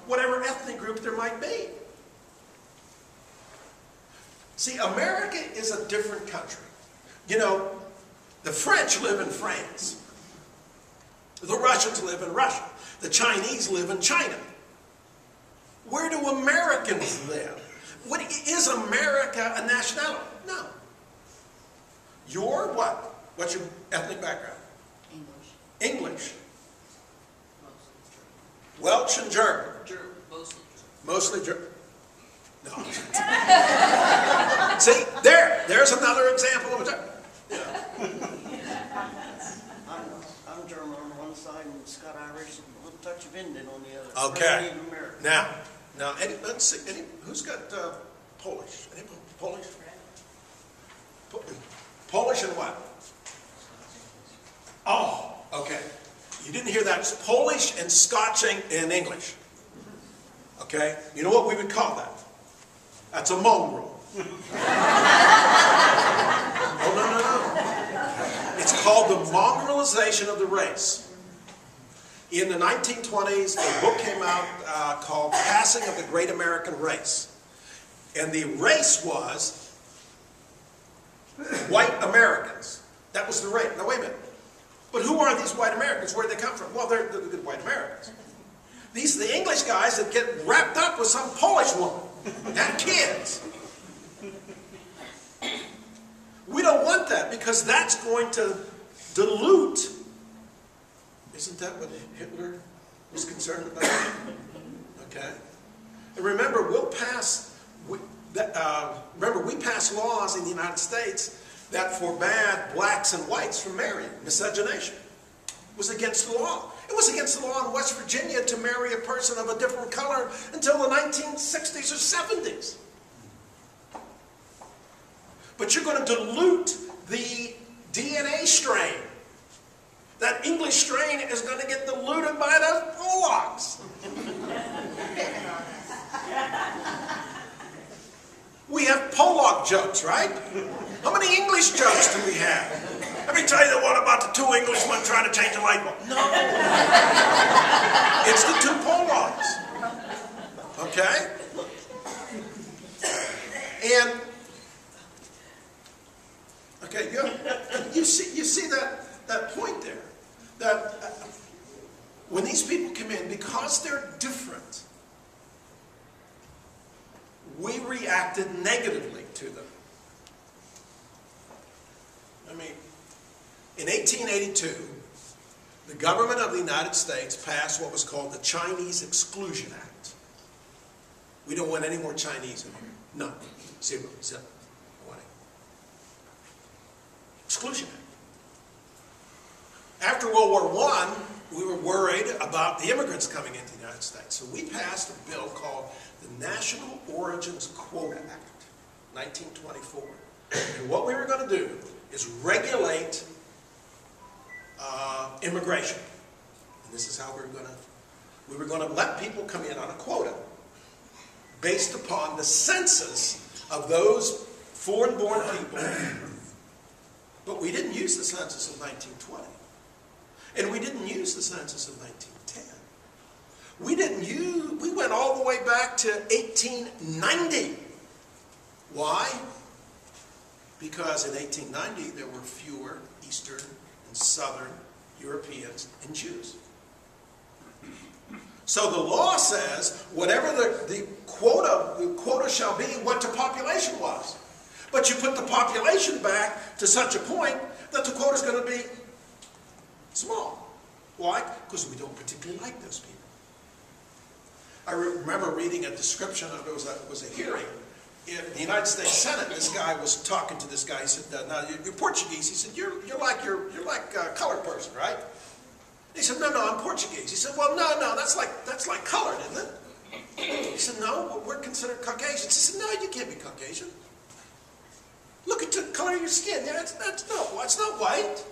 whatever ethnic group there might be. See, America is a different country. You know, the French live in France. The Russians live in Russia. The Chinese live in China. Where do Americans live? Is America a nationality? No. Your what? What's your ethnic background? English. English. Welsh and German. Mostly German. Mostly German. No. See, there's another example of it. I'm German on one side and Scott Irish and a little touch of Indian on the other. Okay. Now, let's see. Who's got Polish? Any Polish? Polish and what? Oh, okay. You didn't hear that. It's Polish and Scotch in English. Okay? You know what we would call that? That's a mongrel. Oh, no. It's called the mongrelization of the race. In the 1920s, a book came out called Passing of the Great American Race. And the race was white Americans. That was the race. Now, wait a minute. But who are these white Americans? Where did they come from? Well, they're the good white Americans. These are the English guys that get wrapped up with some Polish woman and kids. We don't want that because that's going to dilute. Isn't that what Hitler was concerned about? Okay. And remember, we pass laws in the United States that forbade blacks and whites from marrying. Miscegenation was against the law. It was against the law in West Virginia to marry a person of a different color until the 1960s or 70s. But you're going to dilute the DNA strain. That English strain is going to get diluted by the Polacks. We have Polak jokes, right? How many English jokes do we have? Let me tell you the one about the two Englishmen trying to change a light bulb. No. It's the two Polacks. Okay? And, okay, you see that point there. That when these people come in, because they're different, we reacted negatively to them. I mean, in 1882, the government of the United States passed what was called the Chinese Exclusion Act. We don't want any more Chinese in here. None. Zero. Exclusion Act. After World War I, we were worried about the immigrants coming into the United States. So we passed a bill called the National Origins Quota Act, 1924. And what we were going to do is regulate immigration. And this is how we were going to let people come in on a quota based upon the census of those foreign-born people. But we didn't use the census of 1920. And we didn't use the census of 1910. We went all the way back to 1890. Why? Because in 1890 there were fewer Eastern and Southern Europeans and Jews. So the law says whatever the quota shall be what the population was. But you put the population back to such a point that the quota is going to be small. Why? Because we don't particularly like those people. I remember reading a description of it was a hearing in the United States Senate. This guy was talking to this guy. He said, "Now you're Portuguese." He said, "You're like a colored person, right?" He said, "No, I'm Portuguese." He said, "Well, no, that's like colored, isn't it?" He said, "No, we're considered Caucasians." He said, "No, you can't be Caucasian. Look at the color of your skin. Yeah, it's not white."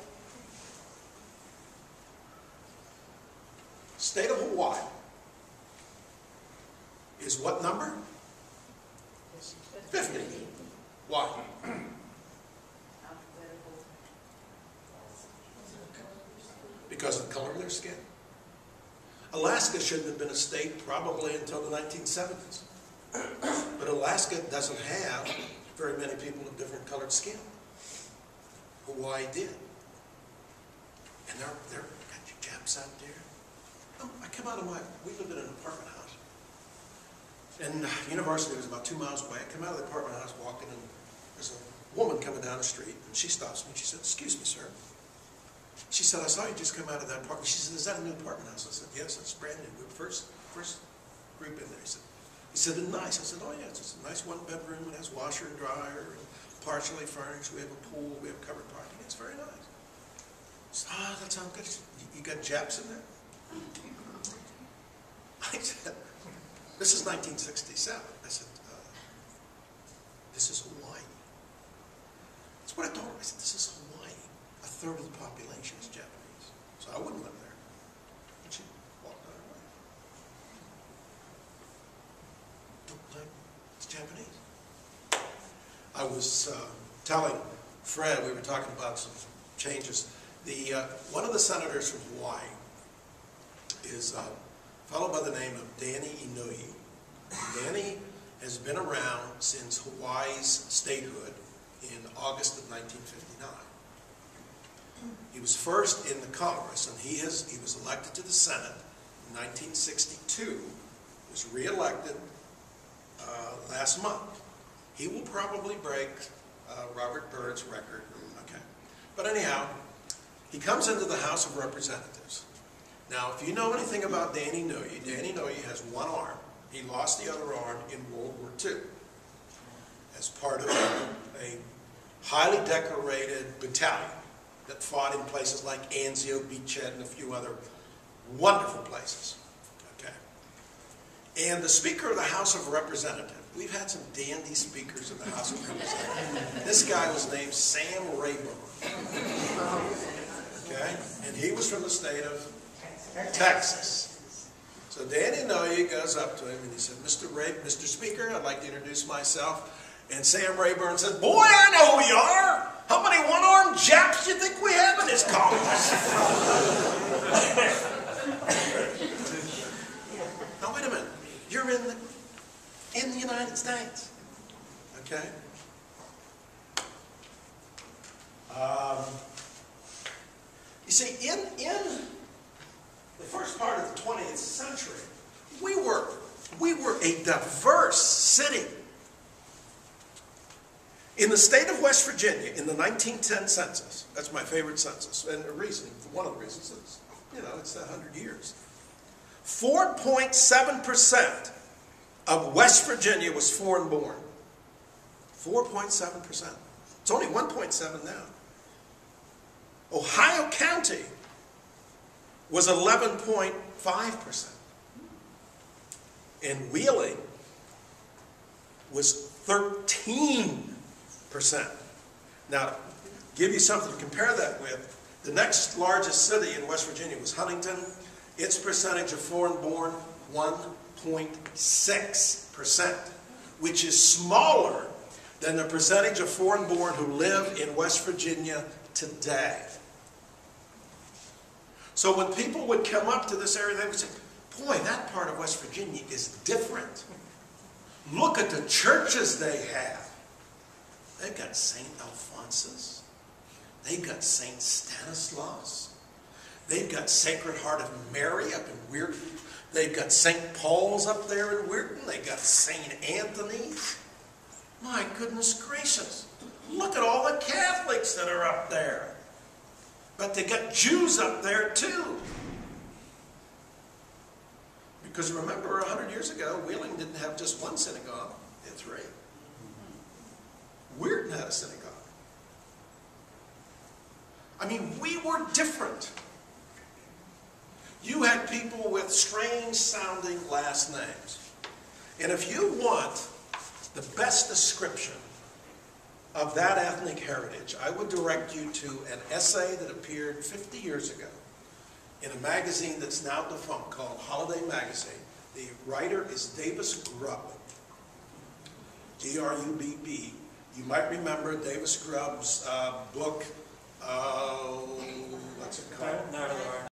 State of Hawaii is what number? 50. Why? Because of the color of their skin. Alaska shouldn't have been a state probably until the 1970s. But Alaska doesn't have very many people with different colored skin. Hawaii did. And they're got your Javersak there. Oh, I come out of we lived in an apartment house. And university was about 2 miles away. I come out of the apartment house walking, and there's a woman coming down the street, and she stops me. She said, "Excuse me, sir." She said, "I saw you just come out of that apartment." She said, "Is that a new apartment house?" I said, "Yes, it's brand new. We're first group in there." He said, "Nice." I said, "Oh, yeah, it's a nice one-bedroom. It has washer and dryer, and partially furnished. We have a pool. We have covered parking. It's very nice." I said, "Oh, that sounds good." You got Japs in there?" I said, "This is 1967. I said, "This is Hawaii." That's what I told her. I said, "This is Hawaii. A third of the population is Japanese. So I wouldn't live there." And she walked on her way. Don't blame me. It's Japanese. I was telling Fred, we were talking about some changes. One of the senators from Hawaii is a fellow by the name of Danny Inouye. Danny has been around since Hawaii's statehood in August of 1959. He was first in the Congress, and he was elected to the Senate in 1962. Was reelected last month. He will probably break Robert Byrd's record. Okay, but anyhow, he comes into the House of Representatives. Now, if you know anything about Danny Inouye has one arm. He lost the other arm in World War II as part of a highly decorated battalion that fought in places like Anzio, Beachhead, and a few other wonderful places. Okay. And the Speaker of the House of Representatives, we've had some dandy speakers in the House of Representatives. This guy was named Sam Rayburn. Okay? And he was from the state of Texas. So Danny Inouye goes up to him and he said, Mr. Speaker, I'd like to introduce myself. And Sam Rayburn said, "Boy, I know who you are. How many one-armed Japs do you think we have in this Congress?" Now wait a minute. You're in the United States. Okay? You see, in the first part of the 20th century, we were a diverse city. In the state of West Virginia, in the 1910 census, that's my favorite census, and one of the reasons is, it's 100 years. 4.7% of West Virginia was foreign born. 4.7%. It's only 1.7 now. Ohio County was 11.5%. And Wheeling was 13%. Now, to give you something to compare that with, the next largest city in West Virginia was Huntington. Its percentage of foreign-born, 1.6%, which is smaller than the percentage of foreign-born who live in West Virginia today. So when people would come up to this area, they would say, "Boy, that part of West Virginia is different. Look at the churches they have. They've got St. Alphonsus. They've got St. Stanislaus. They've got Sacred Heart of Mary up in Weirton. They've got St. Paul's up there in Weirton. They've got St. Anthony's. My goodness gracious. Look at all the Catholics that are up there. But they got Jews up there too. Because remember, 100 years ago, Wheeling didn't have just one synagogue. They had 3. Weirton had a synagogue. I mean, we were different. You had people with strange-sounding last names. And if you want the best description of that ethnic heritage, I would direct you to an essay that appeared 50 years ago in a magazine that's now defunct called Holiday Magazine. The writer is Davis Grubb, G-R-U-B-B. You might remember Davis Grubb's book, what's it called?